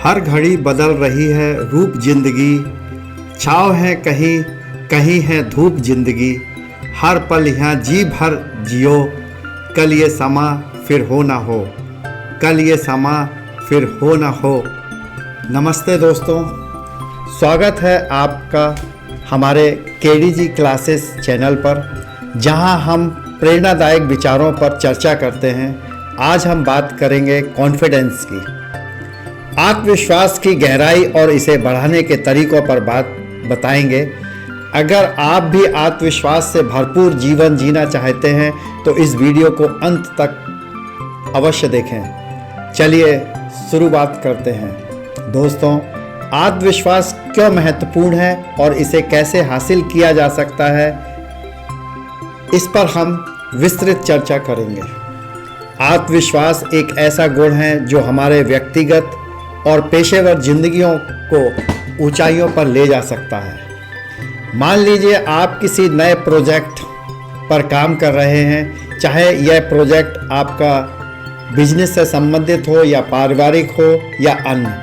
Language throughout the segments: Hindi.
हर घड़ी बदल रही है रूप जिंदगी, छाँव है कहीं कहीं है धूप जिंदगी। हर पल यहाँ जी भर जियो, कल ये समा फिर हो ना हो, कल ये समा फिर हो ना हो। नमस्ते दोस्तों, स्वागत है आपका हमारे केडीजी क्लासेस चैनल पर, जहां हम प्रेरणादायक विचारों पर चर्चा करते हैं। आज हम बात करेंगे कॉन्फिडेंस की, आत्मविश्वास की गहराई और इसे बढ़ाने के तरीकों पर बात बताएंगे। अगर आप भी आत्मविश्वास से भरपूर जीवन जीना चाहते हैं तो इस वीडियो को अंत तक अवश्य देखें। चलिए शुरुआत करते हैं। दोस्तों, आत्मविश्वास क्यों महत्वपूर्ण है और इसे कैसे हासिल किया जा सकता है, इस पर हम विस्तृत चर्चा करेंगे। आत्मविश्वास एक ऐसा गुण है जो हमारे व्यक्तिगत और पेशेवर जिंदगियों को ऊंचाइयों पर ले जा सकता है। मान लीजिए आप किसी नए प्रोजेक्ट पर काम कर रहे हैं, चाहे यह प्रोजेक्ट आपका बिजनेस से संबंधित हो या पारिवारिक हो या अन्य,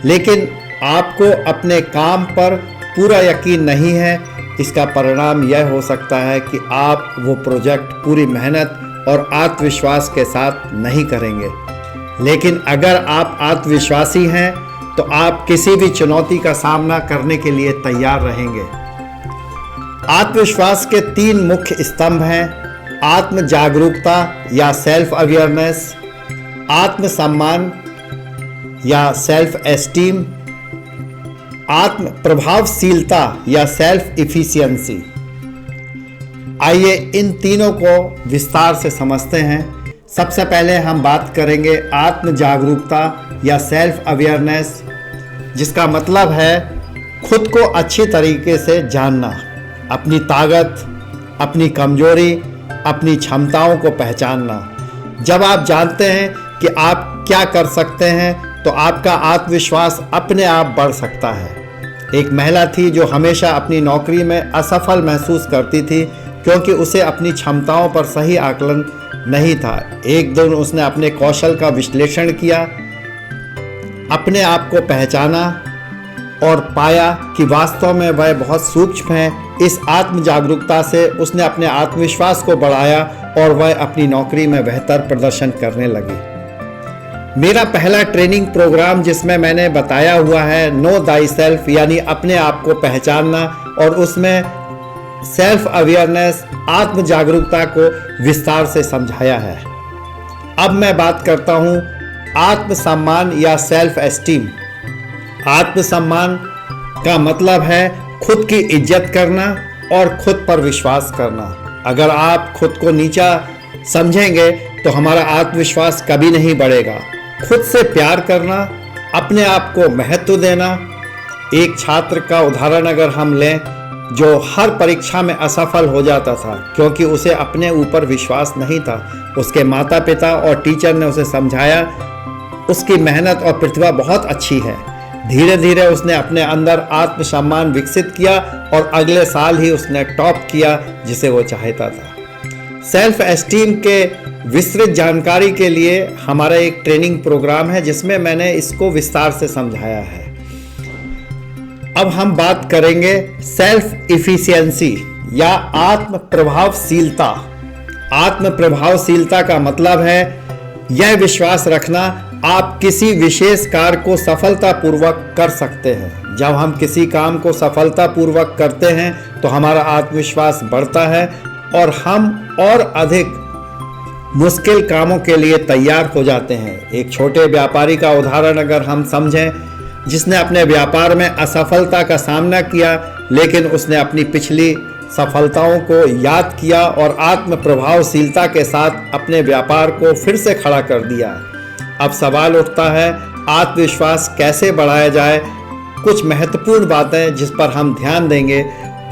लेकिन आपको अपने काम पर पूरा यकीन नहीं है। इसका परिणाम यह हो सकता है कि आप वो प्रोजेक्ट पूरी मेहनत और आत्मविश्वास के साथ नहीं करेंगे। लेकिन अगर आप आत्मविश्वासी हैं तो आप किसी भी चुनौती का सामना करने के लिए तैयार रहेंगे। आत्मविश्वास के 3 मुख्य स्तंभ हैं: आत्म जागरूकता या सेल्फ अवेयरनेस, आत्मसम्मान या सेल्फ एस्टीम, आत्म प्रभावशीलता या सेल्फ इफिशियंसी। आइए इन तीनों को विस्तार से समझते हैं। सबसे पहले हम बात करेंगे आत्म जागरूकता या सेल्फ अवेयरनेस, जिसका मतलब है खुद को अच्छी तरीके से जानना, अपनी ताकत, अपनी कमजोरी, अपनी क्षमताओं को पहचानना। जब आप जानते हैं कि आप क्या कर सकते हैं तो आपका आत्मविश्वास अपने आप बढ़ सकता है। एक महिला थी जो हमेशा अपनी नौकरी में असफल महसूस करती थी क्योंकि उसे अपनी क्षमताओं पर सही आकलन नहीं था। एक दिन उसने अपने कौशल का विश्लेषण किया, अपने आप को पहचाना और पाया कि वास्तव में वह बहुत सूक्ष्म है। इस आत्म जागरूकता से उसने अपने आत्मविश्वास को बढ़ाया और वह अपनी नौकरी में बेहतर प्रदर्शन करने लगी। मेरा पहला ट्रेनिंग प्रोग्राम, जिसमें मैंने बताया हुआ है नो दाई सेल्फ, यानी अपने आप को पहचानना, और उसमें सेल्फ अवेयरनेस, आत्म जागरूकता को विस्तार से समझाया है। अब मैं बात करता हूं आत्मसम्मान या सेल्फ एस्टीम। आत्मसम्मान का मतलब है खुद की इज्जत करना और खुद पर विश्वास करना। अगर आप खुद को नीचा समझेंगे तो हमारा आत्मविश्वास कभी नहीं बढ़ेगा। खुद से प्यार करना, अपने आप को महत्व देना। एक छात्र का उदाहरण अगर हम लें जो हर परीक्षा में असफल हो जाता था क्योंकि उसे अपने ऊपर विश्वास नहीं था। उसके माता पिता और टीचर ने उसे समझाया उसकी मेहनत और प्रतिभा बहुत अच्छी है। धीरे धीरे उसने अपने अंदर आत्मसम्मान विकसित किया और अगले साल ही उसने टॉप किया जिसे वो चाहता था। सेल्फ एस्टीम के विस्तृत जानकारी के लिए हमारा एक ट्रेनिंग प्रोग्राम है जिसमें मैंने इसको विस्तार से समझाया है। अब हम बात करेंगे सेल्फ इफिशियंसी या आत्म प्रभावशीलता। आत्म प्रभावशीलता का मतलब है यह विश्वास रखना आप किसी विशेष कार्य को सफलतापूर्वक कर सकते हैं। जब हम किसी काम को सफलतापूर्वक करते हैं तो हमारा आत्मविश्वास बढ़ता है और हम और अधिक मुश्किल कामों के लिए तैयार हो जाते हैं। एक छोटे व्यापारी का उदाहरण अगर हम समझें, जिसने अपने व्यापार में असफलता का सामना किया, लेकिन उसने अपनी पिछली सफलताओं को याद किया और आत्म प्रभावशीलता के साथ अपने व्यापार को फिर से खड़ा कर दिया। अब सवाल उठता है आत्मविश्वास कैसे बढ़ाया जाए। कुछ महत्वपूर्ण बातें जिस पर हम ध्यान देंगे।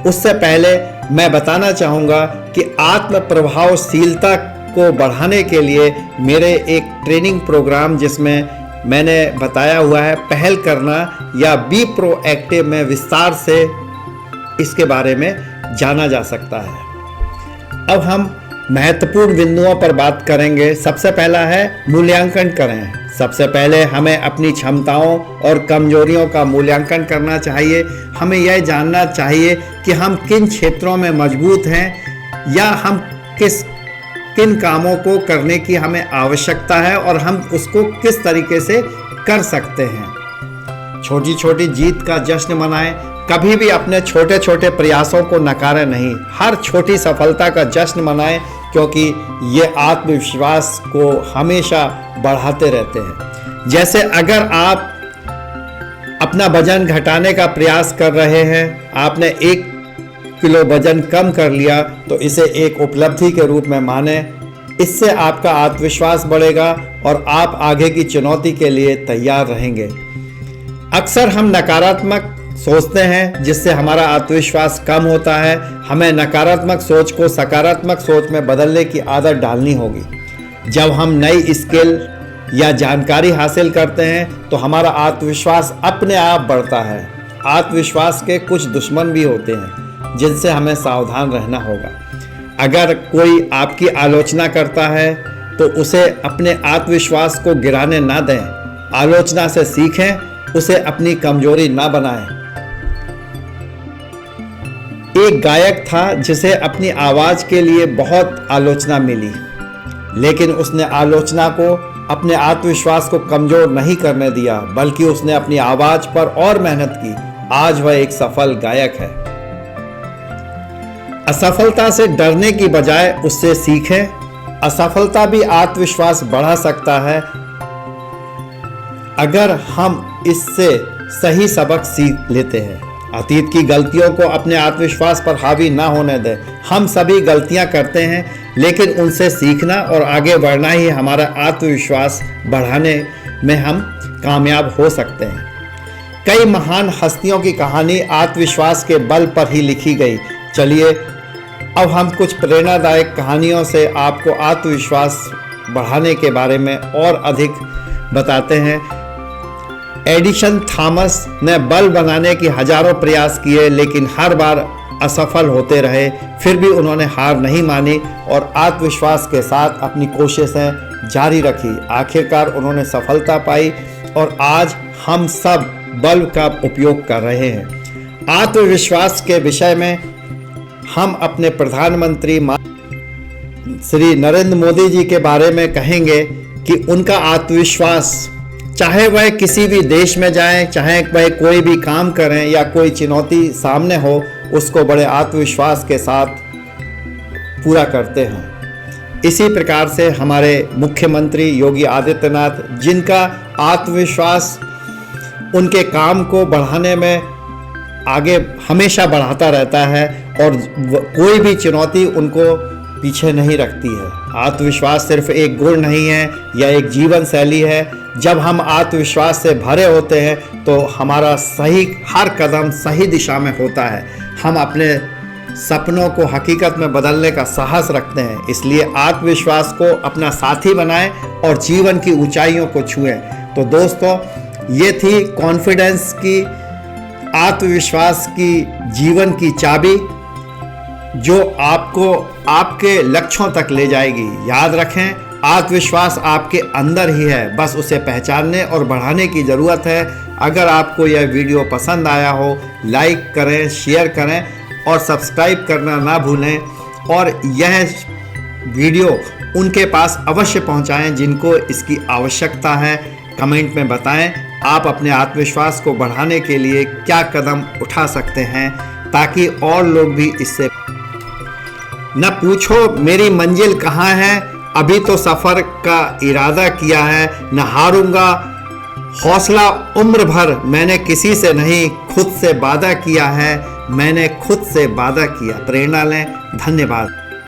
उससे पहले मैं बताना चाहूँगा कि आत्म प्रभावशीलता को बढ़ाने के लिए मेरे एक ट्रेनिंग प्रोग्राम, जिसमें मैंने बताया हुआ है पहल करना या बी प्रोएक्टिव, में विस्तार से इसके बारे में जाना जा सकता है। अब हम महत्वपूर्ण बिंदुओं पर बात करेंगे। सबसे पहला है मूल्यांकन करें। सबसे पहले हमें अपनी क्षमताओं और कमजोरियों का मूल्यांकन करना चाहिए। हमें यह जानना चाहिए कि हम किन क्षेत्रों में मजबूत हैं या हम किन कामों को करने की हमें आवश्यकता है और हम उसको किस तरीके से कर सकते हैं। छोटी छोटी जीत का जश्न मनाएं। कभी भी अपने छोटे छोटे प्रयासों को नकारें नहीं। हर छोटी सफलता का जश्न मनाएं, क्योंकि ये आत्मविश्वास को हमेशा बढ़ाते रहते हैं। जैसे अगर आप अपना वजन घटाने का प्रयास कर रहे हैं, आपने 1 किलो वजन कम कर लिया, तो इसे एक उपलब्धि के रूप में माने। इससे आपका आत्मविश्वास बढ़ेगा और आप आगे की चुनौती के लिए तैयार रहेंगे। अक्सर हम नकारात्मक सोचते हैं, जिससे हमारा आत्मविश्वास कम होता है। हमें नकारात्मक सोच को सकारात्मक सोच में बदलने की आदत डालनी होगी। जब हम नई स्किल या जानकारी हासिल करते हैं तो हमारा आत्मविश्वास अपने आप बढ़ता है। आत्मविश्वास के कुछ दुश्मन भी होते हैं, जिनसे हमें सावधान रहना होगा। अगर कोई आपकी आलोचना करता है तो उसे अपने आत्मविश्वास को गिराने ना दें। आलोचना से सीखें, उसे अपनी कमजोरी ना बनाएं। एक गायक था जिसे अपनी आवाज के लिए बहुत आलोचना मिली, लेकिन उसने आलोचना को अपने आत्मविश्वास को कमजोर नहीं करने दिया, बल्कि उसने अपनी आवाज पर और मेहनत की। आज वह एक सफल गायक है। असफलता से डरने की बजाय उससे सीखें। असफलता भी आत्मविश्वास बढ़ा सकता है अगर हम इससे सही सबक सीख लेते हैं। अतीत की गलतियों को अपने आत्मविश्वास पर हावी ना होने दें। हम सभी गलतियां करते हैं, लेकिन उनसे सीखना और आगे बढ़ना ही हमारा आत्मविश्वास बढ़ाने में हम कामयाब हो सकते हैं। कई महान हस्तियों की कहानी आत्मविश्वास के बल पर ही लिखी गई। चलिए अब हम कुछ प्रेरणादायक कहानियों से आपको आत्मविश्वास बढ़ाने के बारे में और अधिक बताते हैं। एडिसन थॉमस ने बल्ब बनाने की हजारों प्रयास किए, लेकिन हर बार असफल होते रहे। फिर भी उन्होंने हार नहीं मानी और आत्मविश्वास के साथ अपनी कोशिशें जारी रखी। आखिरकार उन्होंने सफलता पाई और आज हम सब बल्ब का उपयोग कर रहे हैं। आत्मविश्वास के विषय में हम अपने प्रधानमंत्री श्री नरेंद्र मोदी जी के बारे में कहेंगे कि उनका आत्मविश्वास, चाहे वह किसी भी देश में जाएं, चाहे वह कोई भी काम करें या कोई चुनौती सामने हो, उसको बड़े आत्मविश्वास के साथ पूरा करते हैं। इसी प्रकार से हमारे मुख्यमंत्री योगी आदित्यनाथ, जिनका आत्मविश्वास उनके काम को बढ़ाने में आगे हमेशा बढ़ाता रहता है और कोई भी चुनौती उनको पीछे नहीं रखती है। आत्मविश्वास सिर्फ एक गुण नहीं है, यह एक जीवन शैली है। जब हम आत्मविश्वास से भरे होते हैं तो हमारा हर कदम सही दिशा में होता है। हम अपने सपनों को हकीकत में बदलने का साहस रखते हैं। इसलिए आत्मविश्वास को अपना साथी बनाएं और जीवन की ऊंचाइयों को छुएं। तो दोस्तों, ये थी कॉन्फिडेंस की, आत्मविश्वास की जीवन की चाबी, जो आपको आपके लक्ष्यों तक ले जाएगी। याद रखें, आत्मविश्वास आपके अंदर ही है, बस उसे पहचानने और बढ़ाने की ज़रूरत है। अगर आपको यह वीडियो पसंद आया हो, लाइक करें, शेयर करें और सब्सक्राइब करना ना भूलें। और यह वीडियो उनके पास अवश्य पहुंचाएं जिनको इसकी आवश्यकता है। कमेंट में बताएं आप अपने आत्मविश्वास को बढ़ाने के लिए क्या कदम उठा सकते हैं, ताकि और लोग भी इससे न पूछो मेरी मंजिल कहाँ है, अभी तो सफ़र का इरादा किया है, न हारूंगा, हौसला उम्र भर, मैंने किसी से नहीं खुद से वादा किया है, मैंने खुद से वादा किया। प्रेरणा लें। धन्यवाद।